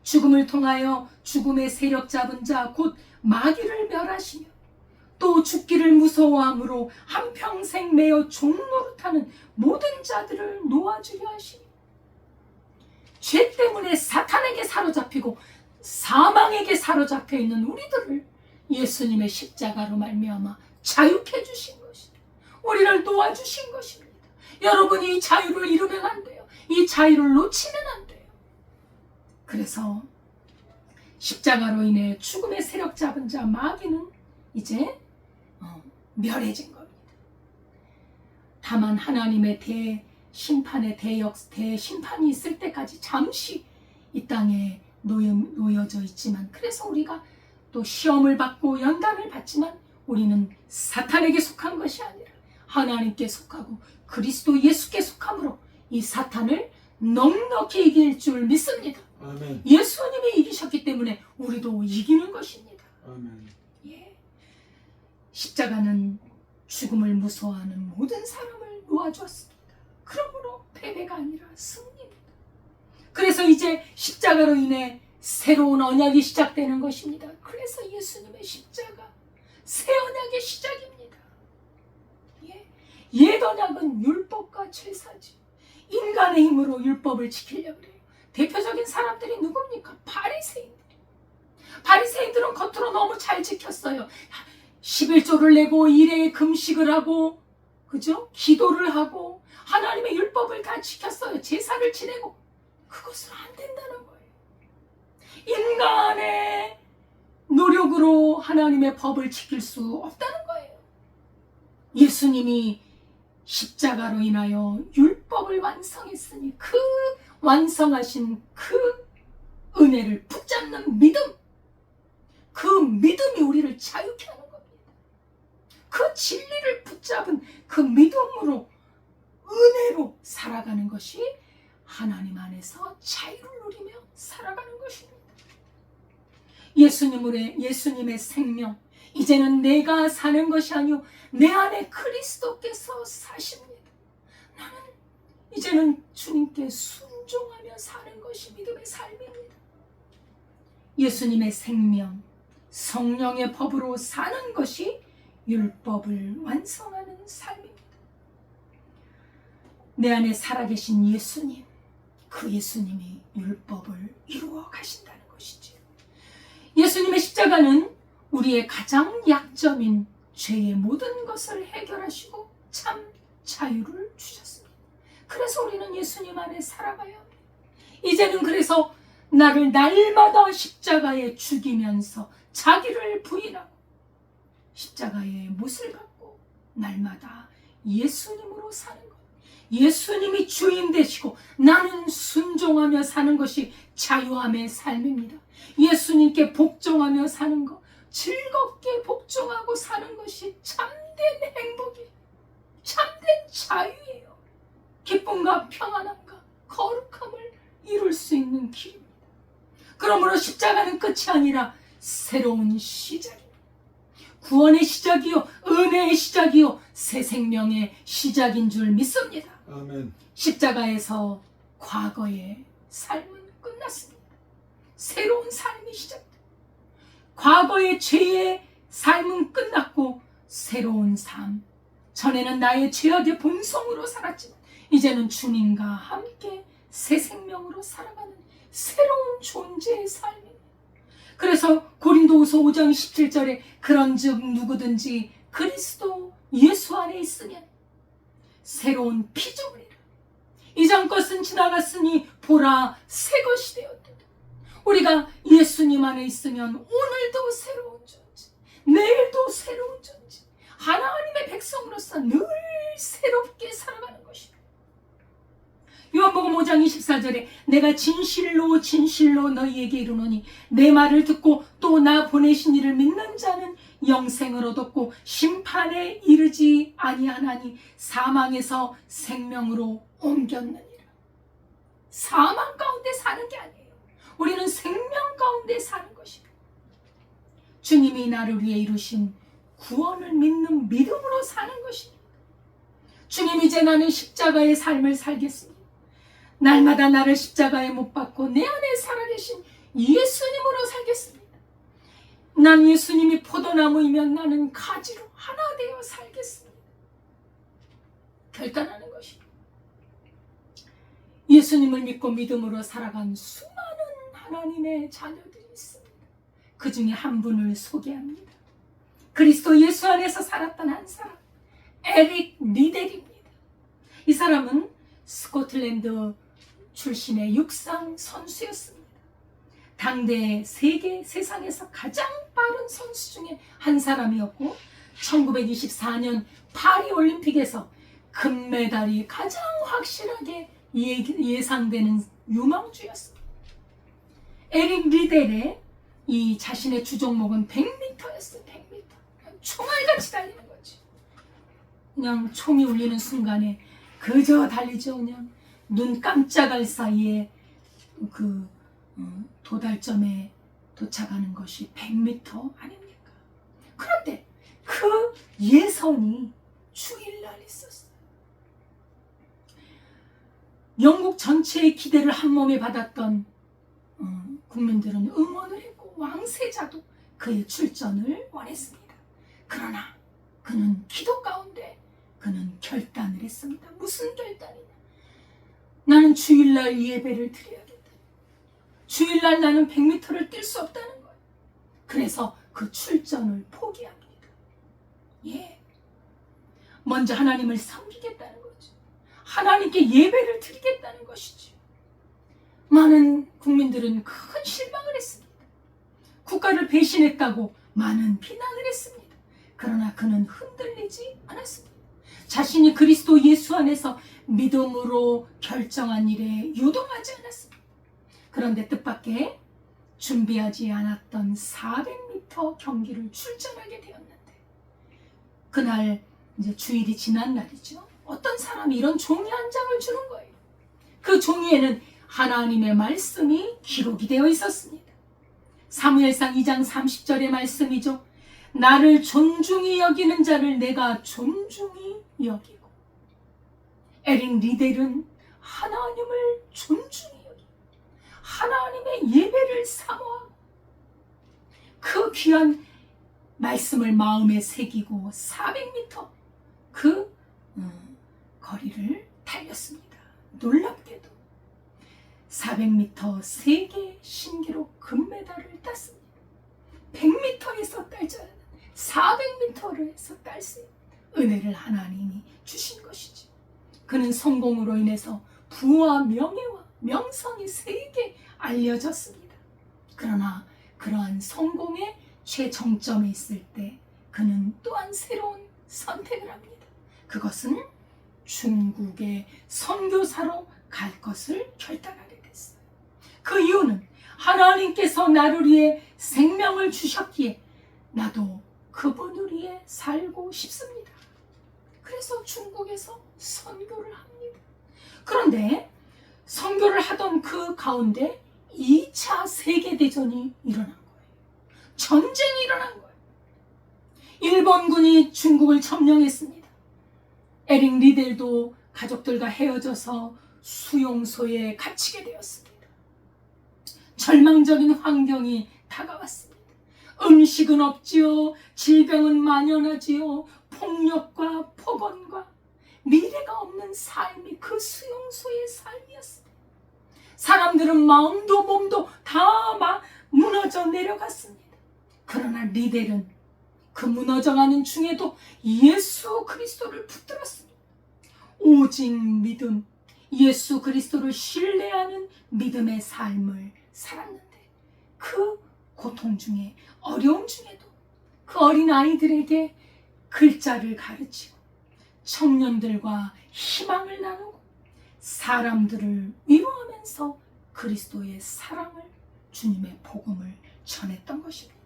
죽음을 통하여 죽음의 세력 잡은 자 곧 마귀를 멸하시며 또 죽기를 무서워함으로 한평생 매여 종노릇하는 모든 자들을 놓아주려 하시니 죄 때문에 사탄에게 사로잡히고 사망에게 사로잡혀 있는 우리들을 예수님의 십자가로 말미암아 자유케 주신 것입니다. 우리를 놓아주신 것입니다. 여러분이 이 자유를 잃으면 안 돼요. 이 자유를 놓치면 안 돼요. 그래서 십자가로 인해 죽음의 세력 잡은 자 마귀는 이제 멸해진 겁니다. 다만 하나님의 대심판의 대심판이 있을 때까지 잠시 이 땅에 놓여져 있지만, 그래서 우리가 또 시험을 받고 연단을 받지만 우리는 사탄에게 속한 것이 아니라 하나님께 속하고 그리스도 예수께 속함으로 이 사탄을 넉넉히 이길 줄 믿습니다. 아멘. 예수님이 이기셨기 때문에 우리도 이기는 것입니다. 아멘. 예. 십자가는 죽음을 무서워하는 모든 사람을 놓아주었습니다. 그러므로 패배가 아니라 승리입니다. 그래서 이제 십자가로 인해 새로운 언약이 시작되는 것입니다. 그래서 예수님의 십자가 새 언약의 시작입니다. 예. 옛 언약은 율법과 제사지. 인간의 힘으로 율법을 지키려고 그래요. 대표적인 사람들이 누굽니까? 바리새인들은 겉으로 너무 잘 지켰어요. 11조를 내고 일회에 금식을 하고, 그죠? 기도를 하고 하나님의 율법을 다 지켰어요. 제사를 지내고. 그것은 안 된다는 거예요. 인간의 노력으로 하나님의 법을 지킬 수 없다는 거예요. 예수님이 십자가로 인하여 율법을 완성했으니 그 완성하신 그 은혜를 붙잡는 믿음, 그 믿음이 우리를 자유케 하는 겁니다. 그 진리를 붙잡은 그 믿음으로, 은혜로 살아가는 것이 하나님 안에서 자유를 누리며 살아가는 것입니다. 예수님의 생명, 이제는 내가 사는 것이 아니오 내 안에 그리스도께서 사십니다. 나는 이제는 주님께 순종하며 사는 것이 믿음의 삶입니다. 예수님의 생명, 성령의 법으로 사는 것이 율법을 완성하는 삶입니다. 내 안에 살아계신 예수님, 그 예수님이 율법을 이루어 가신다는 것이지요. 예수님의 십자가는 우리의 가장 약점인 죄의 모든 것을 해결하시고 참 자유를 주셨습니다. 그래서 우리는 예수님 안에 살아가야 합니다. 이제는 그래서 나를 날마다 십자가에 죽이면서 자기를 부인하고 십자가의 못을 받고 날마다 예수님으로 사는 것, 예수님이 주인 되시고 나는 순종하며 사는 것이 자유함의 삶입니다. 예수님께 복종하며 사는 것, 즐겁게 복종하고 사는 것이 참된 행복이에요. 참된 자유예요. 기쁨과 평안함과 거룩함을 이룰 수 있는 길입니다. 그러므로 십자가는 끝이 아니라 새로운 시작입니다. 구원의 시작이요, 은혜의 시작이요, 새 생명의 시작인 줄 믿습니다. 아멘. 십자가에서 과거의 삶은 끝났습니다. 새로운 삶이 시작됩니다. 과거의 죄의 삶은 끝났고 새로운 삶. 전에는 나의 죄악의 본성으로 살았지만 이제는 주님과 함께 새 생명으로 살아가는 새로운 존재의 삶입니다. 그래서 고린도후서 5장 17절에 그런즉 누구든지 그리스도 예수 안에 있으면 새로운 피조물이라. 이전 것은 지나갔으니 보라 새 것이 되었도다. 우리가 예수님 안에 있으면 오늘도 새로운 존재, 내일도 새로운 존재, 하나님의 백성으로서 늘 새롭게 살아가는 것입니다. 요한복음 5장 24절에 내가 진실로 진실로 너희에게 이르노니 내 말을 듣고 또 나 보내신 이를 믿는 자는 영생을 얻었고 심판에 이르지 아니하나니 사망에서 생명으로 옮겼느니라. 사망 가운데 사는 게 아니에요. 우리는 생명 가운데 사는 것입니다. 주님이 나를 위해 이루신 구원을 믿는 믿음으로 사는 것입니다. 주님, 이제 나는 십자가의 삶을 살겠습니다. 날마다 나를 십자가에 못 박고 내 안에 살아계신 예수님으로 살겠습니다. 난 예수님이 포도나무이면 나는 가지로 하나 되어 살겠습니다. 결단하는 것입니다. 예수님을 믿고 믿음으로 살아간 수많은 하나님의 자녀들이 있습니다. 그 중에 한 분을 소개합니다. 그리스도 예수 안에서 살았던 한 사람, 에릭 리델입니다. 이 사람은 스코틀랜드 출신의 육상 선수였습니다. 당대 세상에서 가장 빠른 선수 중에 한 사람이었고 1924년 파리 올림픽에서 금메달이 가장 확실하게 예상되는 유망주였습니다. 에릭 리델의 이 자신의 주종목은 100m였어요. 100m. 총알같이 달리는 거지. 그냥 총이 울리는 순간에 그저 달리죠. 그냥 눈 깜짝할 사이에 그 도달점에 도착하는 것이 100m 아닙니까? 그런데 그 예선이 주일날 있었어요. 영국 전체의 기대를 한 몸에 받았던 국민들은 응원을 했고 왕세자도 그의 출전을 원했습니다. 그러나 그는 기도 가운데 그는 결단을 했습니다. 무슨 결단이냐? 나는 주일날 예배를 드려야겠다. 주일날 나는 100m를 뛸 수 없다는 거예요. 그래서 그 출전을 포기합니다. 예. 먼저 하나님을 섬기겠다는 거죠. 하나님께 예배를 드리겠다는 것이죠. 많은 국민들은 큰 실망을 했습니다. 국가를 배신했다고 많은 비난을 했습니다. 그러나 그는 흔들리지 않았습니다. 자신이 그리스도 예수 안에서 믿음으로 결정한 일에 요동하지 않았습니다. 그런데 뜻밖의 준비하지 않았던 400m 경기를 출전하게 되었는데 그날 이제 주일이 지난 날이죠. 어떤 사람이 이런 종이 한 장을 주는 거예요. 그 종이에는 하나님의 말씀이 기록이 되어 있었습니다. 사무엘상 2장 30절의 말씀이죠. 나를 존중히 여기는 자를 내가 존중히 여기고. 에릭 리델은 하나님을 존중히 여기고 하나님의 예배를 사모하고 그 귀한 말씀을 마음에 새기고 400m 그 거리를 달렸습니다. 놀랍게도 400m 세계 신기록 금메달을 땄습니다. 100m에서 딸 줄 아는 400m에서 딸 수 있는 은혜를 하나님이 주신 것이지. 그는 성공으로 인해서 부와 명예와 명성이 세계에 알려졌습니다. 그러나 그러한 성공의 최정점에 있을 때 그는 또한 새로운 선택을 합니다. 그것은 중국의 선교사로 갈 것을 결단하게 됐어요. 그 이유는 하나님께서 나를 위해 생명을 주셨기에 나도 그분을 위해 살고 싶습니다. 그래서 중국에서 선교를 합니다. 그런데 선교를 하던 그 가운데 2차 세계대전이 일어난 거예요. 전쟁이 일어난 거예요. 일본군이 중국을 점령했습니다. 에릭 리델도 가족들과 헤어져서 수용소에 갇히게 되었습니다. 절망적인 환경이 다가왔습니다. 음식은 없지요. 질병은 만연하지요. 폭력과 폭언과 미래가 없는 삶이 그 수용소의 삶이었습니다. 사람들은 마음도 몸도 다 무너져 내려갔습니다. 그러나 리델은 그 무너져가는 중에도 예수 그리스도를 붙들었습니다. 오직 믿음, 예수 그리스도를 신뢰하는 믿음의 삶을 살았는데 그 고통 중에 어려움 중에도 그 어린 아이들에게 글자를 가르치고 청년들과 희망을 나누고 사람들을 위로하면서 그리스도의 사랑을 주님의 복음을 전했던 것입니다.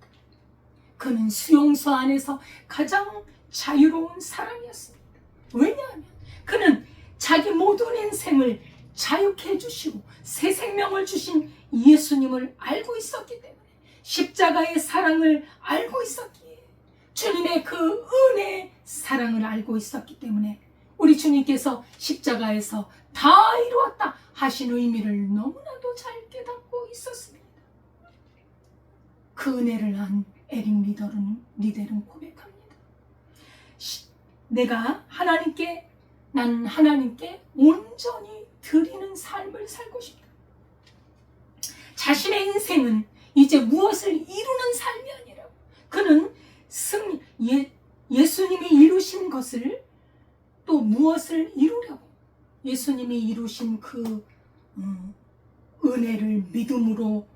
그는 수용소 안에서 가장 자유로운 사람이었습니다. 왜냐하면 그는 자기 모든 인생을 자유케 해주시고 새 생명을 주신 예수님을 알고 있었기 때문에 십자가의 사랑을 알고 있었기에 주님의 그 은혜의 사랑을 알고 있었기 때문에 우리 주님께서 십자가에서 다 이루었다 하신 의미를 너무나도 잘 깨닫고 있었습니다. 그 은혜를 한 에릭 리델은 고백합니다. 난 하나님께 온전히 드리는 삶을 살고 싶다. 자신의 인생은 이제 무엇을 이루는 삶이 아니라 그는 예수님이 이루신 것을 또 무엇을 이루려고 예수님이 이루신 그 은혜를 믿음으로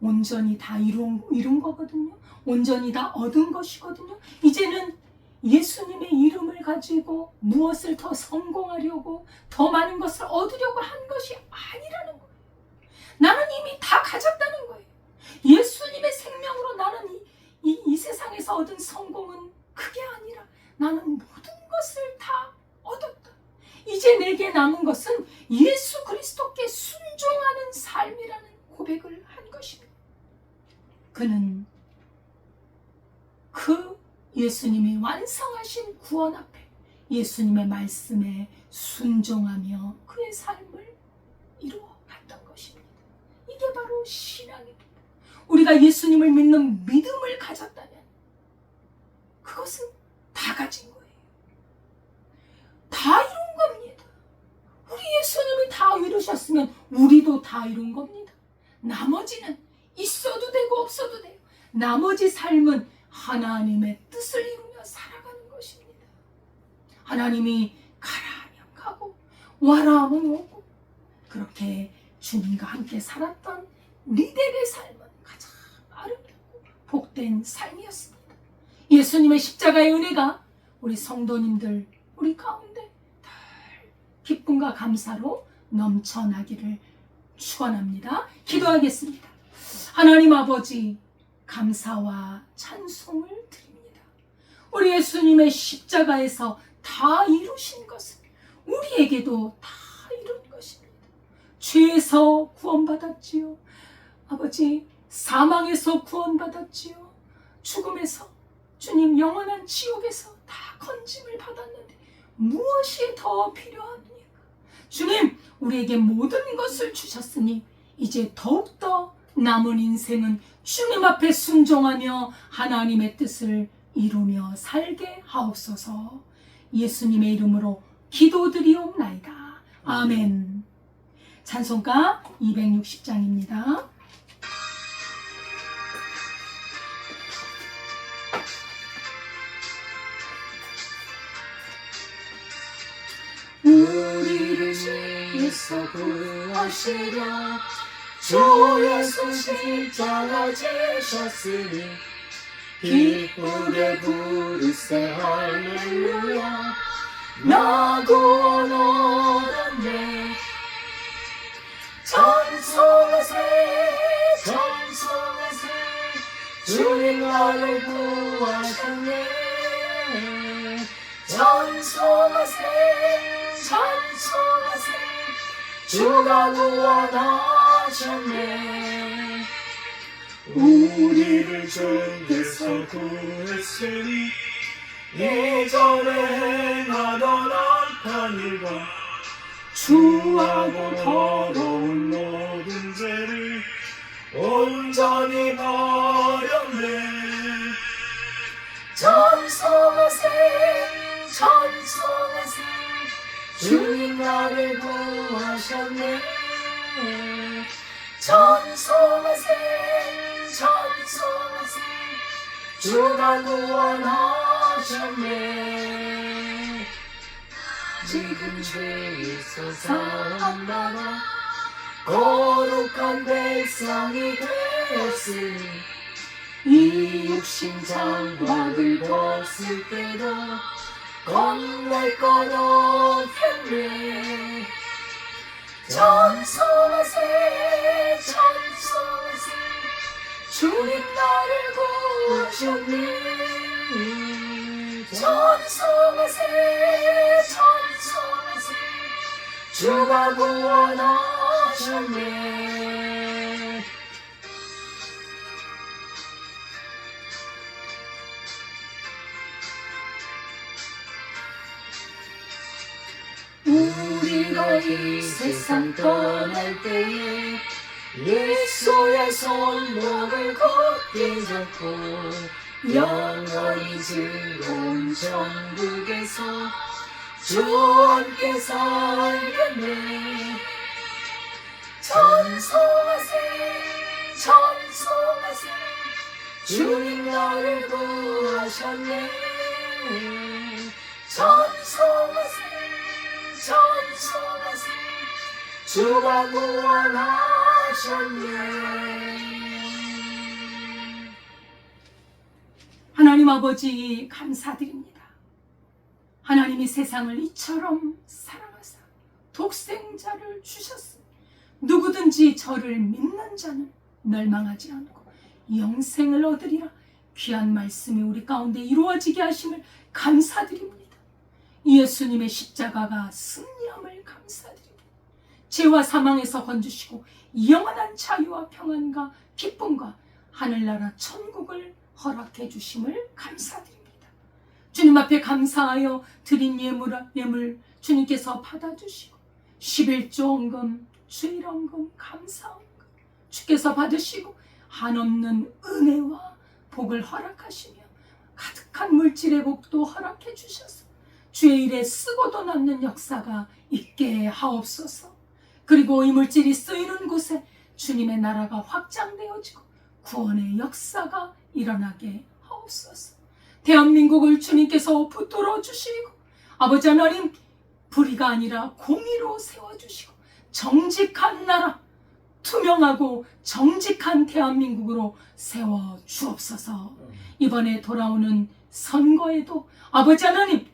온전히 다 이룬 거거든요. 온전히 다 얻은 것이거든요. 이제는 예수님의 이름을 가지고 무엇을 더 성공하려고 더 많은 것을 얻으려고 한 것이 아니라는 거예요. 나는 이미 다 가졌다는 거예요. 예수님의 생명으로 나는 이 세상에서 얻은 성공은 그게 아니라 나는 모든 것을 다 얻었다. 이제 내게 남은 것은 예수 그리스도께 순종하는 삶이라는 고백을 한 것입니다. 그는 그 예수님이 완성하신 구원 앞에 예수님의 말씀에 순종하며 그의 삶을 이루어갔던 것입니다. 이게 바로 신앙입니다. 우리가 예수님을 믿는 믿음을 가졌다면 그것은 다 가진 거예요. 다 이룬 겁니다. 우리 예수님이 다 이루셨으면 우리도 다 이룬 겁니다. 나머지는 있어도 되고 없어도 돼요. 나머지 삶은 하나님의 뜻을 이루며 살아가는 것입니다. 하나님이 가라 하면 가고 와라 하면 오고 그렇게 주님과 함께 살았던 리델의 삶은 가장 아름답고 복된 삶이었습니다. 예수님의 십자가의 은혜가 우리 성도님들 우리 가운데 늘 기쁨과 감사로 넘쳐나기를 축원합니다. 기도하겠습니다. 하나님 아버지 감사와 찬송을 드립니다. 우리 예수님의 십자가에서 다 이루신 것은 우리에게도 다 이룬 것입니다. 죄에서 구원받았지요. 아버지 사망에서 구원받았지요. 죽음에서 주님 영원한 지옥에서 다 건짐을 받았는데 무엇이 더 필요합니까? 주님 우리에게 모든 것을 주셨으니 이제 더욱더 남은 인생은 주님 앞에 순종하며 하나님의 뜻을 이루며 살게 하옵소서. 예수님의 이름으로 기도드리옵나이다. 아멘. 찬송가 260장입니다. 우리를 죄에서 구하시려 주 예수 십자가 지셨으니 기쁘게 부르세 할렐루야 나 구원 얻었네. 찬송하세 찬송하세 주님 나를 구하셨네. 찬송하세 찬송하세 주가 구원하셨네. 우리를 주께서 구했으니 예전에 행하던 악한 일과 추하고 더러운 모든 죄를 온전히 버렸네. 찬송하세 찬송하세 주님 나를 구하셨네. 찬송하세 찬송하세 주가 구원하셨네. 지금 죄에서 사함받아 거룩한 백성이 되었으니 이 육신 장막을 벗을 때도 겁낼 것 없겠네. 찬송하세 찬송하세 주님 나를 구하셨네. 찬송하세 찬송하세 주가 구원하셨네. 우리가 이 세상 떠날 때에 예수의 손목을 굳게 잡고 영원히 즐거운 천국에서 주와 함께 살겠네. 찬송하세 찬송하세 주님 나를 구하셨네. 찬송하세 찬송하세 주가 구원하셨네. 하나님 아버지 감사드립니다. 하나님이 세상을 이처럼 사랑하사 독생자를 주셨으니 누구든지 저를 믿는 자는 멸망하지 않고 영생을 얻으리라. 귀한 말씀이 우리 가운데 이루어지게 하심을 감사드립니다. 예수님의 십자가가 승리함을 감사드립니다. 죄와 사망에서 건지시고 영원한 자유와 평안과 기쁨과 하늘나라 천국을 허락해 주심을 감사드립니다. 주님 앞에 감사하여 드린 예물 주님께서 받아주시고 11조원금 주일원금 감사원금 주께서 받으시고 한없는 은혜와 복을 허락하시며 가득한 물질의 복도 허락해 주셔서 주의 일에 쓰고도 남는 역사가 있게 하옵소서. 그리고 이 물질이 쓰이는 곳에 주님의 나라가 확장되어지고 구원의 역사가 일어나게 하옵소서. 대한민국을 주님께서 붙들어 주시고 아버지 하나님 불의가 아니라 공의로 세워주시고 정직한 나라, 투명하고 정직한 대한민국으로 세워 주옵소서. 이번에 돌아오는 선거에도 아버지 하나님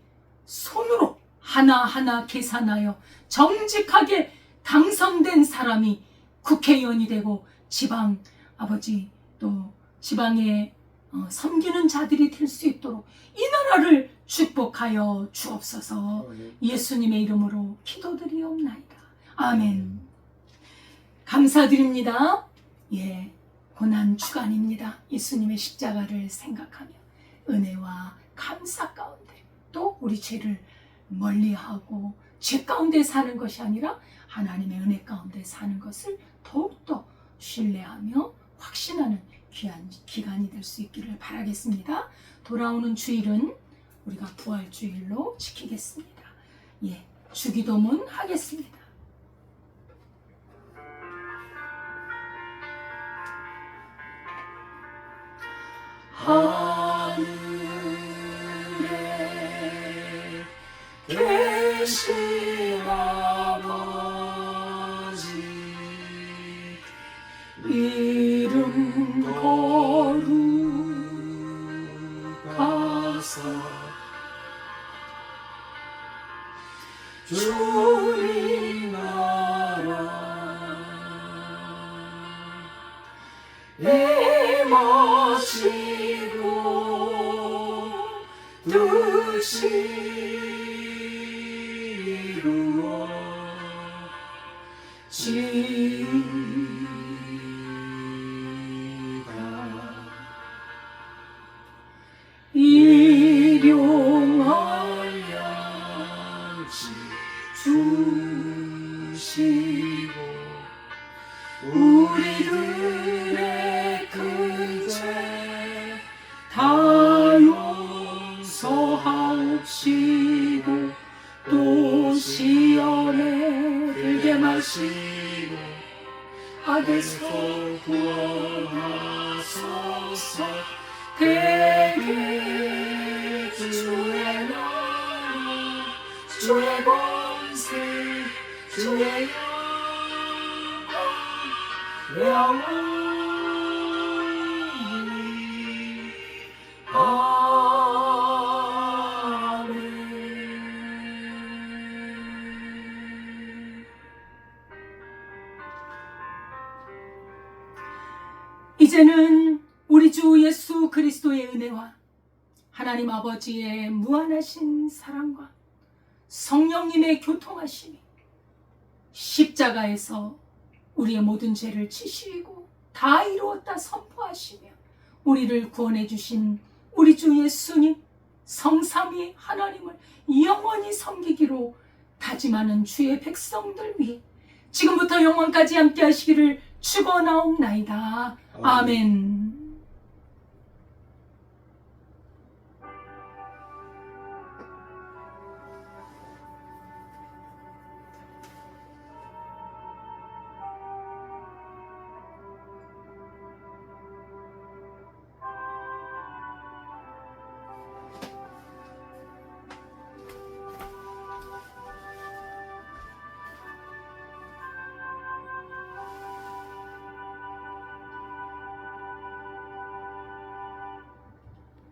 손으로 하나하나 계산하여 정직하게 당선된 사람이 국회의원이 되고 지방 아버지 또 지방에 섬기는 자들이 될 수 있도록 이 나라를 축복하여 주옵소서. 예수님의 이름으로 기도드리옵나이다. 아멘. 감사드립니다. 예, 고난 주간입니다. 예수님의 십자가를 생각하며 은혜와 감사 가운데 또 우리 죄를 멀리하고 죄 가운데 사는 것이 아니라 하나님의 은혜 가운데 사는 것을 더욱더 신뢰하며 확신하는 귀한 기간이 될 수 있기를 바라겠습니다. 돌아오는 주일은 우리가 부활주일로 지키겠습니다. 예, 주기도문 하겠습니다. 하늘에 계신 아버지 이름 거룩하사 주의 나라 임하시고 뜻이 이루어지다. 일용할 양식 주시고 우리들의 큰 죄 다 용서하옵시고 또 시험에 들게 마시고 악에서 구원하소서. 대개 주의 나라 주의 권세 주의 영원 영원히 아멘. 이제는 우리 주 예수 그리스도의 은혜와 하나님 아버지의 무한하신 사랑과 성령님의 교통하심이 십자가에서 우리의 모든 죄를 지시고 다 이루었다 선포하시며 우리를 구원해 주신 우리 주 예수님 성삼위 하나님을 영원히 섬기기로 다짐하는 주의 백성들 위해 지금부터 영원까지 함께 하시기를 축원하옵나이다. 아멘.